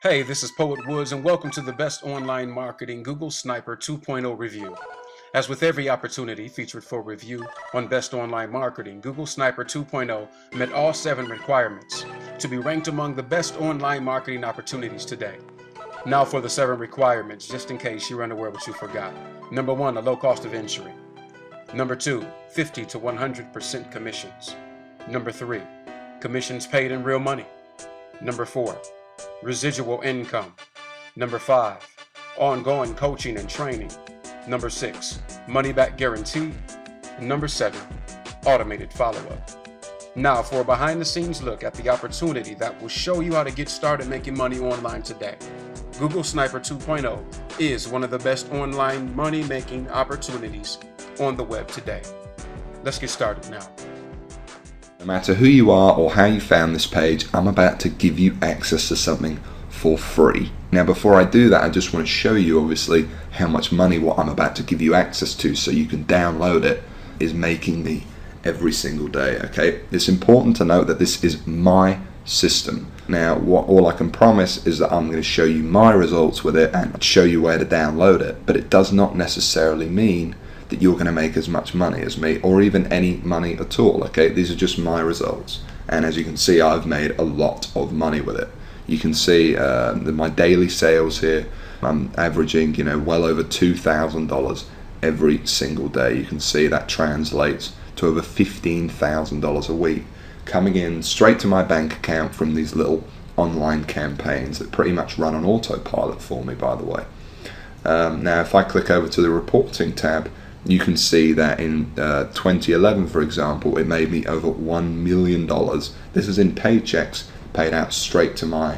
Hey, this is Poet Woods, and welcome to the Best Online Marketing Google Sniper 2.0 review. As with every opportunity featured for review on Best Online Marketing, Google Sniper 2.0 met all 7 requirements to be ranked among the best online marketing opportunities today. Now for the 7 requirements, just in case you're unaware what you forgot. Number 1, a low cost of entry. Number 2, 50 to 100% commissions. Number 3, commissions paid in real money. Number 4, residual income. Number 5, ongoing coaching and training. Number 6, money back guarantee. And number 7, automated follow-up. Now for a behind the scenes look at the opportunity that will show you how to get started making money online today. Google Sniper 2.0 is one of the best online money making opportunities on the web today. Let's get started now. No matter who you are or how you found this page, I'm about to give you access to something for free. Now before I do that, I just want to show you obviously how much money what I'm about to give you access to so you can download it is making me every single day, okay? It's important to note that this is my system. Now all I can promise is that I'm going to show you my results with it and show you where to download it, but it does not necessarily mean that you're going to make as much money as me or even any money at all, okay? These are just my results, and as you can see, I've made a lot of money with it. You can see my daily sales here. I'm averaging, well over $2,000 every single day. You can see that translates to over $15,000 a week coming in straight to my bank account from these little online campaigns that pretty much run on autopilot for me, by the way. Now if I click over to the reporting tab, you can see that in 2011, for example, it made me over $1 million. This is in paychecks paid out straight to my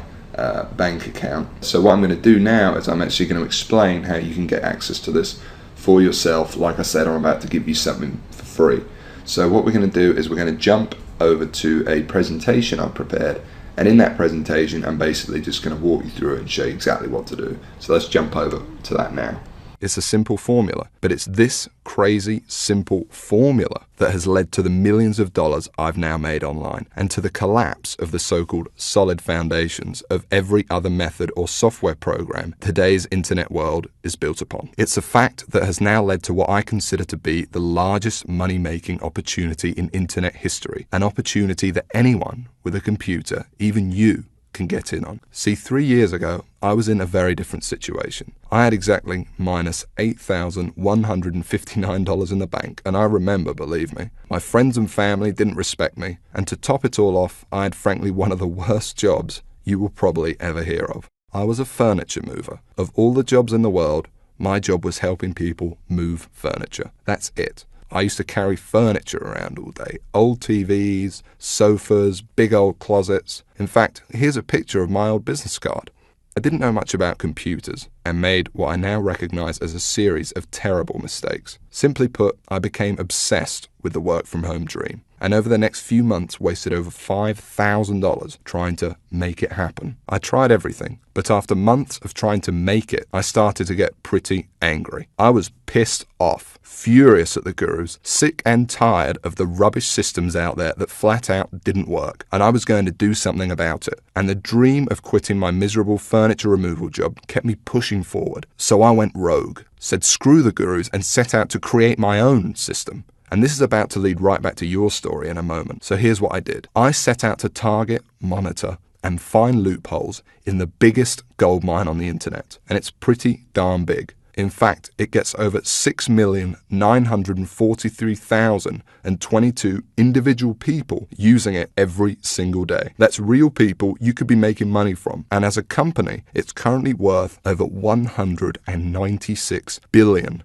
bank account. So what I'm going to do now is I'm actually going to explain how you can get access to this for yourself. Like I said, I'm about to give you something for free. So what we're going to do is we're going to jump over to a presentation I've prepared. And in that presentation, I'm basically just going to walk you through it and show you exactly what to do. So let's jump over to that now. It's a simple formula, but it's this crazy simple formula that has led to the millions of dollars I've now made online and to the collapse of the so-called solid foundations of every other method or software program today's internet world is built upon. It's a fact that has now led to what I consider to be the largest money-making opportunity in internet history, an opportunity that anyone with a computer, even you, can get in on. See, 3 years ago, I was in a very different situation. I had exactly minus $8,159 in the bank, and I remember, believe me, my friends and family didn't respect me, and to top it all off, I had frankly one of the worst jobs you will probably ever hear of. I was a furniture mover. Of all the jobs in the world, my job was helping people move furniture. That's it. I used to carry furniture around all day. Old TVs, sofas, big old closets. In fact, here's a picture of my old business card. I didn't know much about computers and made what I now recognize as a series of terrible mistakes. Simply put, I became obsessed with the work from home dream, and over the next few months wasted over $5,000 trying to make it happen. I tried everything, but after months of trying to make it, I started to get pretty angry. I was pissed off, furious at the gurus, sick and tired of the rubbish systems out there that flat out didn't work, and I was going to do something about it. And the dream of quitting my miserable furniture removal job kept me pushing forward. So I went rogue, said screw the gurus, and set out to create my own system. And this is about to lead right back to your story in a moment. So here's what I did. I set out to target, monitor, and find loopholes in the biggest goldmine on the internet. And it's pretty darn big. In fact, it gets over 6,943,022 individual people using it every single day. That's real people you could be making money from. And as a company, it's currently worth over $196 billion.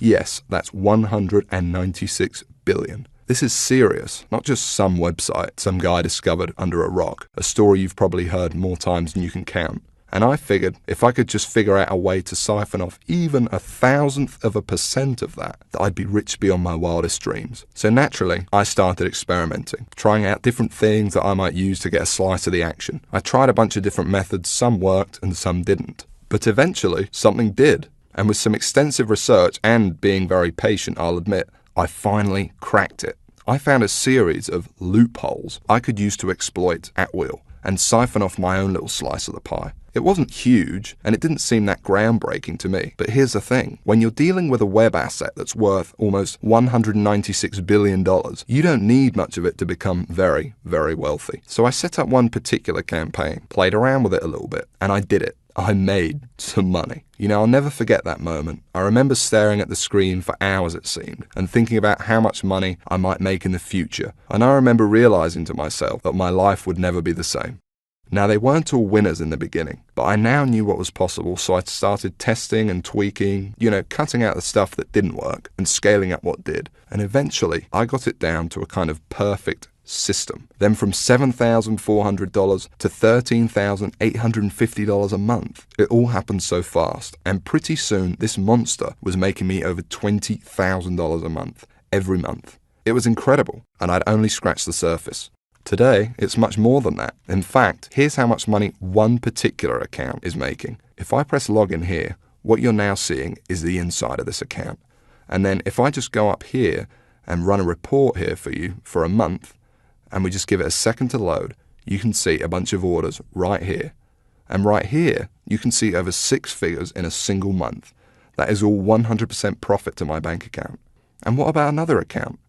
Yes, that's 196 billion. This is serious, not just some website some guy discovered under a rock, a story you've probably heard more times than you can count. And I figured if I could just figure out a way to siphon off even 1,000,000% of that I'd be rich beyond my wildest dreams. So naturally, I started experimenting, trying out different things that I might use to get a slice of the action. I tried a bunch of different methods, some worked and some didn't. But eventually, something did. And with some extensive research and being very patient, I'll admit, I finally cracked it. I found a series of loopholes I could use to exploit at will. and siphon off my own little slice of the pie. It wasn't huge, and it didn't seem that groundbreaking to me. But here's the thing. When you're dealing with a web asset that's worth almost $196 billion, you don't need much of it to become very, very wealthy. So I set up one particular campaign, played around with it a little bit, and I did it. I made some money. You know, I'll never forget that moment. I remember staring at the screen for hours, it seemed, and thinking about how much money I might make in the future. And I remember realizing to myself that my life would never be the same. Now, they weren't all winners in the beginning, but I now knew what was possible, so I started testing and tweaking, cutting out the stuff that didn't work and scaling up what did. And eventually, I got it down to a kind of perfect system. Then from $7,400 to $13,850 a month. It all happened so fast, and pretty soon this monster was making me over $20,000 a month, every month. It was incredible, and I'd only scratched the surface. Today, it's much more than that. In fact, here's how much money one particular account is making. If I press login here, what you're now seeing is the inside of this account. And then if I just go up here and run a report here for you for a month, and we just give it a second to load, you can see a bunch of orders right here. And right here, you can see over 6 figures in a single month. That is all 100% profit to my bank account. And what about another account?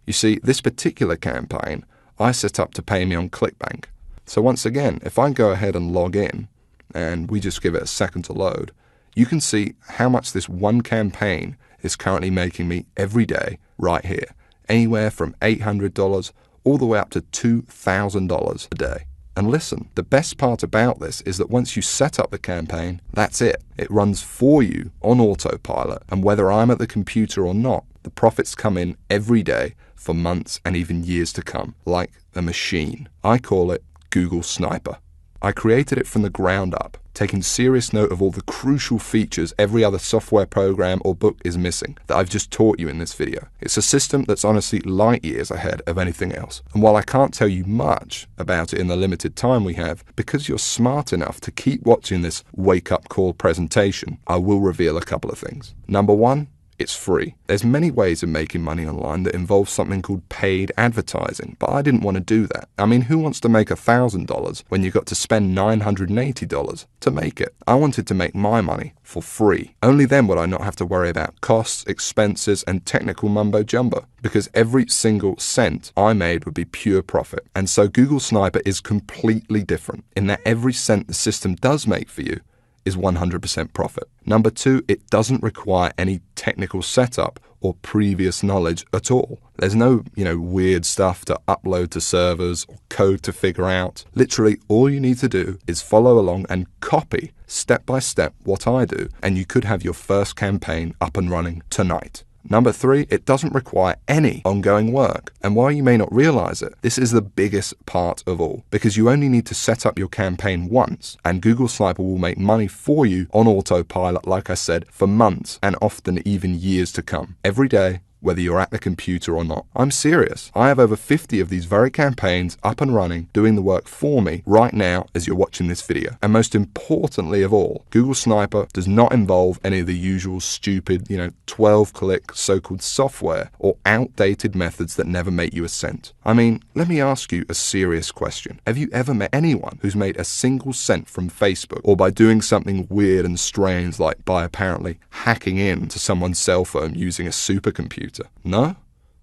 You see, this particular campaign, I set up to pay me on ClickBank. So once again, if I go ahead and log in, and we just give it a second to load, you can see how much this one campaign is currently making me every day right here. Anywhere from $800 all the way up to $2,000 a day. And listen, the best part about this is that once you set up the campaign, that's it. It runs for you on autopilot, and whether I'm at the computer or not, the profits come in every day for months and even years to come, like a machine. I call it Google Sniper. I created it from the ground up, taking serious note of all the crucial features every other software program or book is missing that I've just taught you in this video. It's a system that's honestly light years ahead of anything else. And while I can't tell you much about it in the limited time we have, because you're smart enough to keep watching this wake-up call presentation, I will reveal a couple of things. Number one, it's free. There's many ways of making money online that involve something called paid advertising, but I didn't want to do that. I mean, who wants to make $1,000 when you've got to spend $980 to make it? I wanted to make my money for free. Only then would I not have to worry about costs, expenses, and technical mumbo jumbo, because every single cent I made would be pure profit. And so Google Sniper is completely different in that every cent the system does make for you is 100% profit. Number two, it doesn't require any technical setup or previous knowledge at all. There's no, weird stuff to upload to servers or code to figure out. Literally, all you need to do is follow along and copy step by step what I do, and you could have your first campaign up and running tonight. Number three, it doesn't require any ongoing work. And while you may not realize it, this is the biggest part of all, because you only need to set up your campaign once, and Google Sniper will make money for you on autopilot, like I said, for months and often even years to come. Every day, whether you're at the computer or not. I'm serious. I have over 50 of these very campaigns up and running, doing the work for me right now as you're watching this video. And most importantly of all, Google Sniper does not involve any of the usual stupid, 12-click so-called software or outdated methods that never make you a cent. I mean, let me ask you a serious question. Have you ever met anyone who's made a single cent from Facebook, or by doing something weird and strange, like by apparently hacking into someone's cell phone using a supercomputer? No?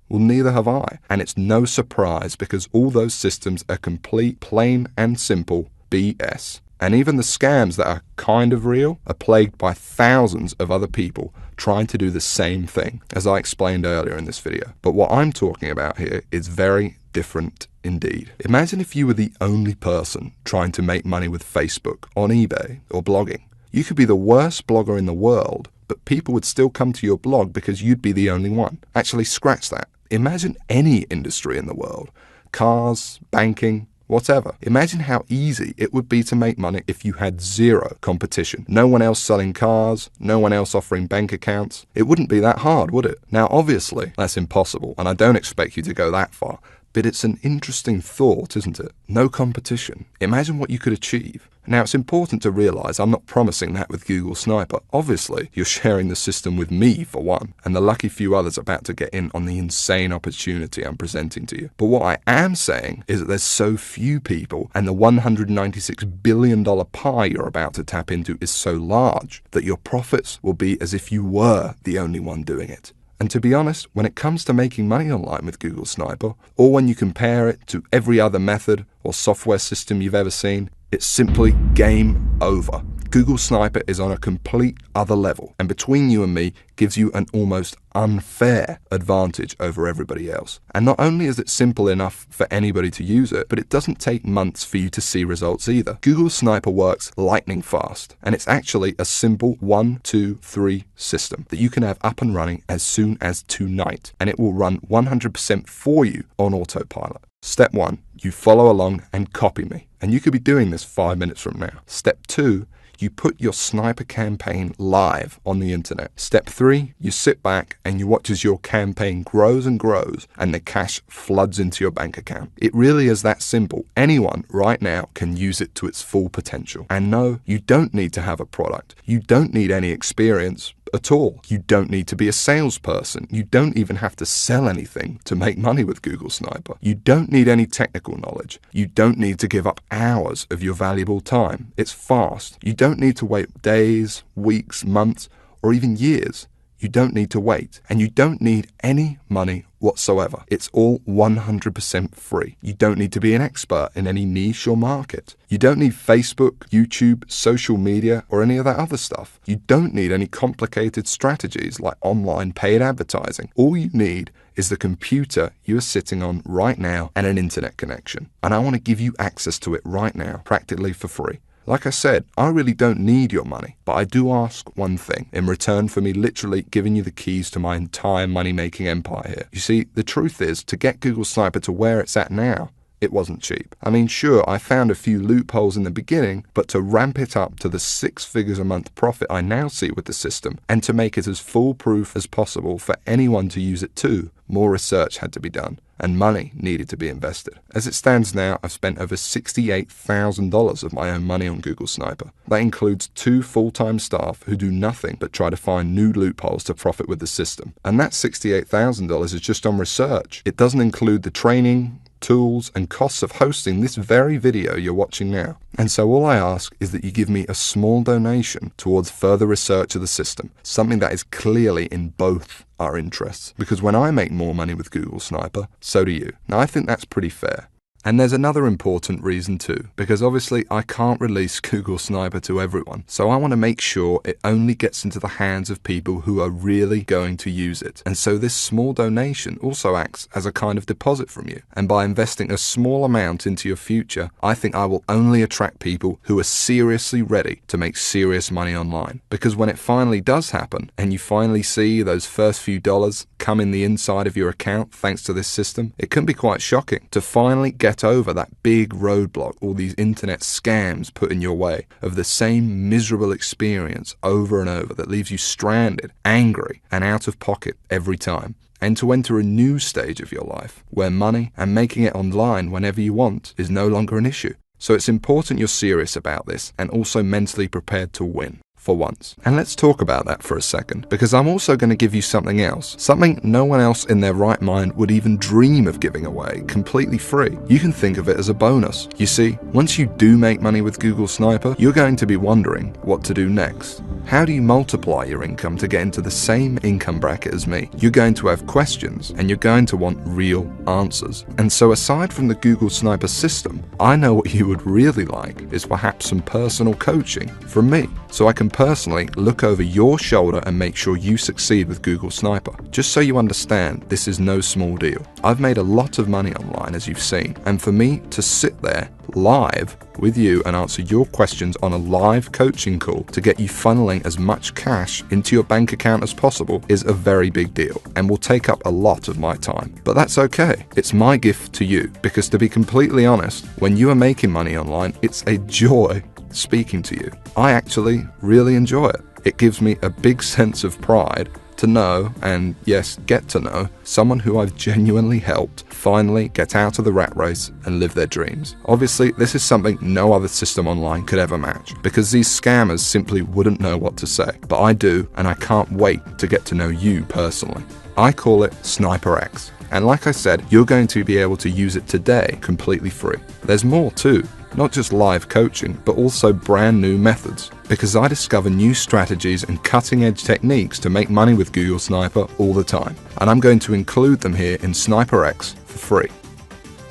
Well, neither have I. And it's no surprise, because all those systems are complete, plain and simple BS. And even the scams that are kind of real are plagued by thousands of other people trying to do the same thing, as I explained earlier in this video. But what I'm talking about here is very different indeed. Imagine if you were the only person trying to make money with Facebook, on eBay, or blogging. You could be the worst blogger in the world, but people would still come to your blog because you'd be the only one. Actually, scratch that. Imagine any industry in the world. Cars, banking, whatever. Imagine how easy it would be to make money if you had zero competition. No one else selling cars, no one else offering bank accounts. It wouldn't be that hard, would it? Now, obviously, that's impossible, and I don't expect you to go that far. But it's an interesting thought, isn't it? No competition. Imagine what you could achieve. Now, it's important to realize I'm not promising that with Google Sniper. Obviously, you're sharing the system with me for one, and the lucky few others about to get in on the insane opportunity I'm presenting to you. But what I am saying is that there's so few people, and the $196 billion pie you're about to tap into is so large that your profits will be as if you were the only one doing it. And to be honest, when it comes to making money online with Google Sniper, or when you compare it to every other method or software system you've ever seen, it's simply game over. Google Sniper is on a complete other level, and between you and me gives you an almost unfair advantage over everybody else. And not only is it simple enough for anybody to use it, but it doesn't take months for you to see results either. Google Sniper works lightning fast, and it's actually a simple 1, 2, 3 system that you can have up and running as soon as tonight, and it will run 100% for you on autopilot. Step 1, you follow along and copy me, and you could be doing this 5 minutes from now. Step 2, you put your sniper campaign live on the internet. Step 3, you sit back and you watch as your campaign grows and grows and the cash floods into your bank account. It really is that simple. Anyone right now can use it to its full potential. And no, you don't need to have a product. You don't need any experience at all. You don't need to be a salesperson. You don't even have to sell anything to make money with Google Sniper. You don't need any technical knowledge. You don't need to give up hours of your valuable time. It's fast. You don't need to wait days, weeks, months, or even years. You don't need to wait, and you don't need any money whatsoever. It's all 100% free. You don't need to be an expert in any niche or market. You don't need Facebook, YouTube, social media, or any of that other stuff. You don't need any complicated strategies like online paid advertising. All you need is the computer you are sitting on right now and an internet connection. And I want to give you access to it right now, practically for free. Like I said, I really don't need your money, but I do ask one thing in return for me literally giving you the keys to my entire money-making empire here. You see, the truth is, to get Google Sniper to where it's at now, it wasn't cheap. I mean, sure, I found a few loopholes in the beginning, but to ramp it up to the 6 figures a month profit I now see with the system, and to make it as foolproof as possible for anyone to use it too, more research had to be done, and money needed to be invested. As it stands now, I've spent over $68,000 of my own money on Google Sniper. That includes 2 full-time staff who do nothing but try to find new loopholes to profit with the system. And that $68,000 is just on research. It doesn't include the training, tools, and costs of hosting this very video you're watching now. And so all I ask is that you give me a small donation towards further research of the system, something that is clearly in both our interests. Because when I make more money with Google Sniper, so do you. Now, I think that's pretty fair. And there's another important reason too, because obviously I can't release Google Sniper to everyone, so I want to make sure it only gets into the hands of people who are really going to use it. And so this small donation also acts as a kind of deposit from you. And by investing a small amount into your future, I think I will only attract people who are seriously ready to make serious money online. Because when it finally does happen, and you finally see those first few dollars come in the inside of your account thanks to this system, it can be quite shocking to finally get over that big roadblock all these internet scams put in your way of the same miserable experience over and over that leaves you stranded, angry, and out of pocket every time. And to enter a new stage of your life where money and making it online whenever you want is no longer an issue. So it's important you're serious about this and also mentally prepared to win. For once. And let's talk about that for a second, because I'm also going to give you something else, something no one else in their right mind would even dream of giving away completely free. You can think of it as a bonus. You see, once you do make money with Google Sniper, you're going to be wondering what to do next. How do you multiply your income to get into the same income bracket as me? You're going to have questions, and you're going to want real answers. And so aside from the Google Sniper system, I know what you would really like is perhaps some personal coaching from me, so I can personally look over your shoulder and make sure you succeed with Google Sniper. Just so you understand, this is no small deal. I've made a lot of money online, as you've seen, and for me to sit there live with you and answer your questions on a live coaching call to get you funneling as much cash into your bank account as possible is a very big deal and will take up a lot of my time. But that's okay. It's my gift to you, because to be completely honest, when you are making money online, it's a joy speaking to you. I actually really enjoy it. It gives me a big sense of pride to know, and yes, get to know, someone who I've genuinely helped finally get out of the rat race and live their dreams. Obviously, this is something no other system online could ever match, because these scammers simply wouldn't know what to say. But I do, and I can't wait to get to know you personally. I call it SniperX. And like I said, you're going to be able to use it today completely free. There's more too. Not just live coaching, but also brand new methods. Because I discover new strategies and cutting edge techniques to make money with Google Sniper all the time. And I'm going to include them here in SniperX for free.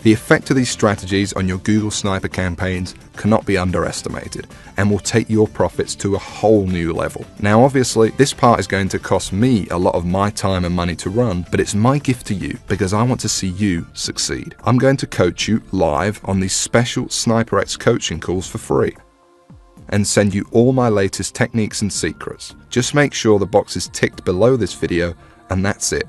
The effect of these strategies on your Google Sniper campaigns cannot be underestimated and will take your profits to a whole new level. Now obviously, this part is going to cost me a lot of my time and money to run, but it's my gift to you because I want to see you succeed. I'm going to coach you live on these special SniperX coaching calls for free and send you all my latest techniques and secrets. Just make sure the box is ticked below this video and that's it.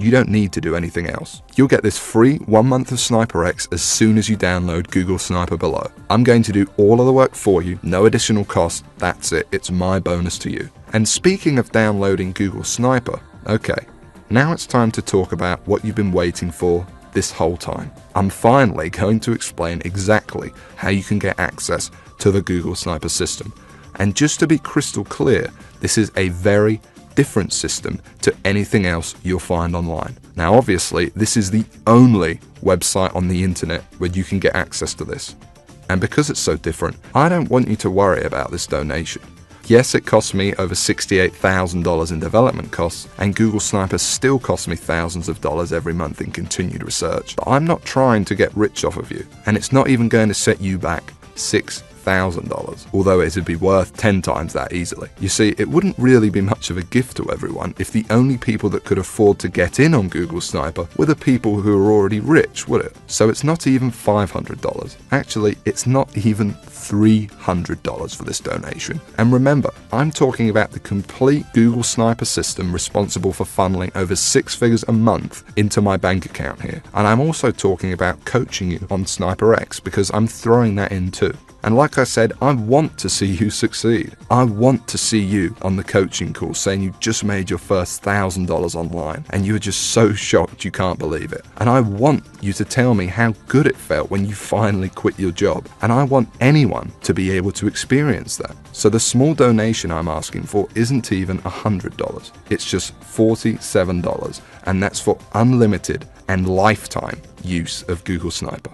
You don't need to do anything else. You'll get this free 1 month of SniperX as soon as you download Google Sniper below. I'm going to do all of the work for you, no additional cost, that's it, it's my bonus to you. And speaking of downloading Google Sniper, okay, now it's time to talk about what you've been waiting for this whole time. I'm finally going to explain exactly how you can get access to the Google Sniper system. And just to be crystal clear, this is a very different system to anything else you'll find online. Now obviously, this is the only website on the internet where you can get access to this. And because it's so different, I don't want you to worry about this donation. Yes, it cost me over $68,000 in development costs, and Google Sniper still costs me thousands of dollars every month in continued research. But I'm not trying to get rich off of you, and it's not even going to set you back $6,000, although it would be worth 10 times that easily. You see, it wouldn't really be much of a gift to everyone if the only people that could afford to get in on Google Sniper were the people who are already rich, would it? So it's not even $500. Actually, it's not even $300 for this donation. And remember, I'm talking about the complete Google Sniper system responsible for funneling over 6 figures a month into my bank account here. And I'm also talking about coaching you on SniperX because I'm throwing that in too. And like I said, I want to see you succeed. I want to see you on the coaching call saying you just made your first $1,000 online and you were just so shocked you can't believe it. And I want you to tell me how good it felt when you finally quit your job. And I want anyone to be able to experience that. So the small donation I'm asking for isn't even $100. It's just $47, and that's for unlimited and lifetime use of Google Sniper.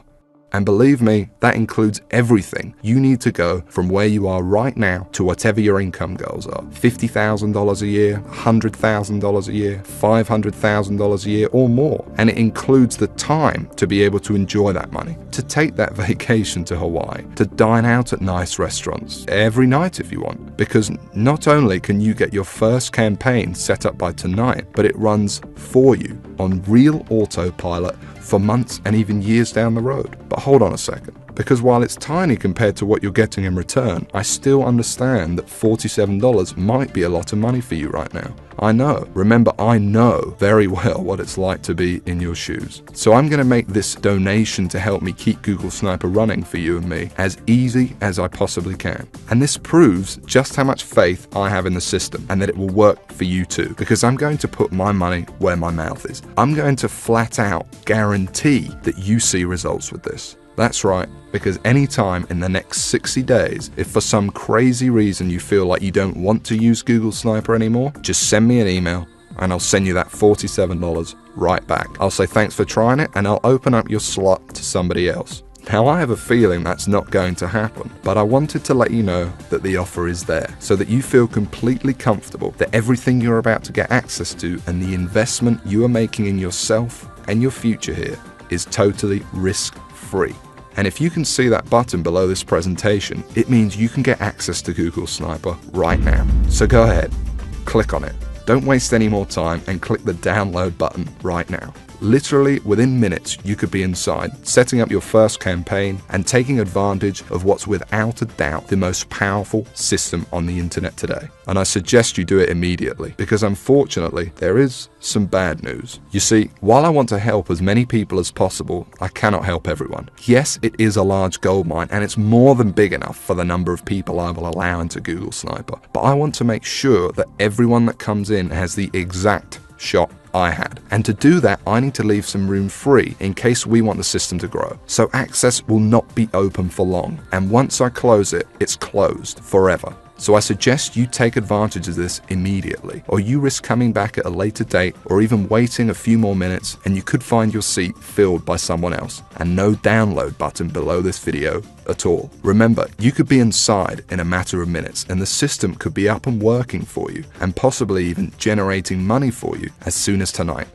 And believe me, that includes everything you need to go from where you are right now to whatever your income goals are. $50,000 a year, $100,000 a year, $500,000 a year or more. And it includes the time to be able to enjoy that money, to take that vacation to Hawaii, to dine out at nice restaurants every night if you want. Because not only can you get your first campaign set up by tonight, but it runs for you on real autopilot for months and even years down the road. But hold on a second, because while it's tiny compared to what you're getting in return, I still understand that $47 might be a lot of money for you right now. I know. Remember, I know very well what it's like to be in your shoes. So I'm going to make this donation to help me keep Google Sniper running for you and me as easy as I possibly can. And this proves just how much faith I have in the system and that it will work for you too, because I'm going to put my money where my mouth is. I'm going to flat out guarantee that you see results with this. That's right, because anytime in the next 60 days, if for some crazy reason you feel like you don't want to use Google Sniper anymore, just send me an email and I'll send you that $47 right back. I'll say thanks for trying it and I'll open up your slot to somebody else. Now I have a feeling that's not going to happen, but I wanted to let you know that the offer is there so that you feel completely comfortable that everything you're about to get access to and the investment you are making in yourself and your future here is totally risk-free. And if you can see that button below this presentation, it means you can get access to Google Sniper right now. So go ahead, click on it. Don't waste any more time and click the download button right now. Literally within minutes, you could be inside, setting up your first campaign and taking advantage of what's without a doubt the most powerful system on the internet today. And I suggest you do it immediately, because unfortunately, there is some bad news. You see, while I want to help as many people as possible, I cannot help everyone. Yes, it is a large goldmine, and it's more than big enough for the number of people I will allow into Google Sniper. But I want to make sure that everyone that comes in has the exact shot I had. And to do that, I need to leave some room free in case we want the system to grow. So access will not be open for long. And once I close it, it's closed forever. So I suggest you take advantage of this immediately, or you risk coming back at a later date or even waiting a few more minutes and you could find your seat filled by someone else. And no download button below this video at all. Remember, you could be inside in a matter of minutes and the system could be up and working for you and possibly even generating money for you as soon as tonight.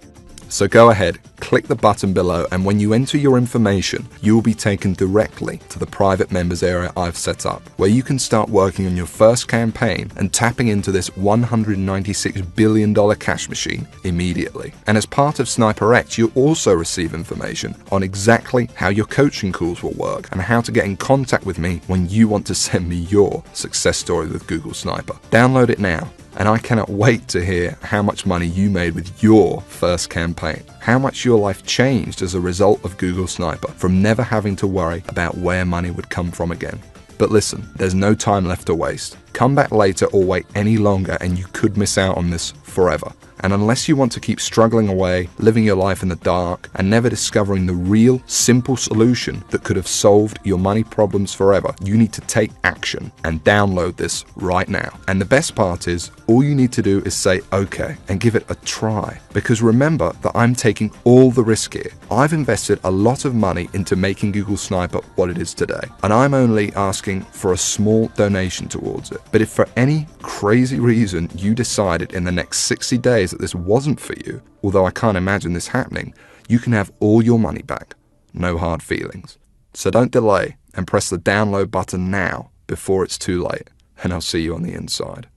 So go ahead, click the button below, and when you enter your information, you will be taken directly to the private members area I've set up, where you can start working on your first campaign and tapping into this $196 billion cash machine immediately. And as part of SniperX, you'll also receive information on exactly how your coaching calls will work and how to get in contact with me when you want to send me your success story with Google Sniper. Download it now. And I cannot wait to hear how much money you made with your first campaign. How much your life changed as a result of Google Sniper, from never having to worry about where money would come from again. But listen, there's no time left to waste. Come back later or wait any longer and you could miss out on this forever. And unless you want to keep struggling away, living your life in the dark, and never discovering the real, simple solution that could have solved your money problems forever, you need to take action and download this right now. And the best part is, all you need to do is say okay and give it a try. Because remember that I'm taking all the risk here. I've invested a lot of money into making Google Sniper what it is today. And I'm only asking for a small donation towards it. But if for any crazy reason you decided in the next 60 days that this wasn't for you, although I can't imagine this happening, you can have all your money back. No hard feelings. So don't delay and press the download button now before it's too late, and I'll see you on the inside.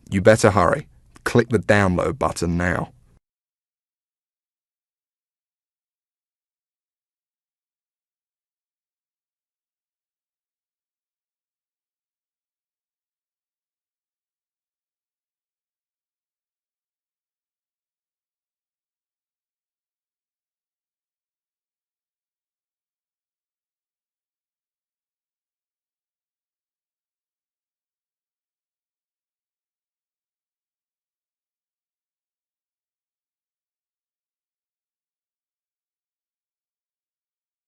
You better hurry. Click the download button now.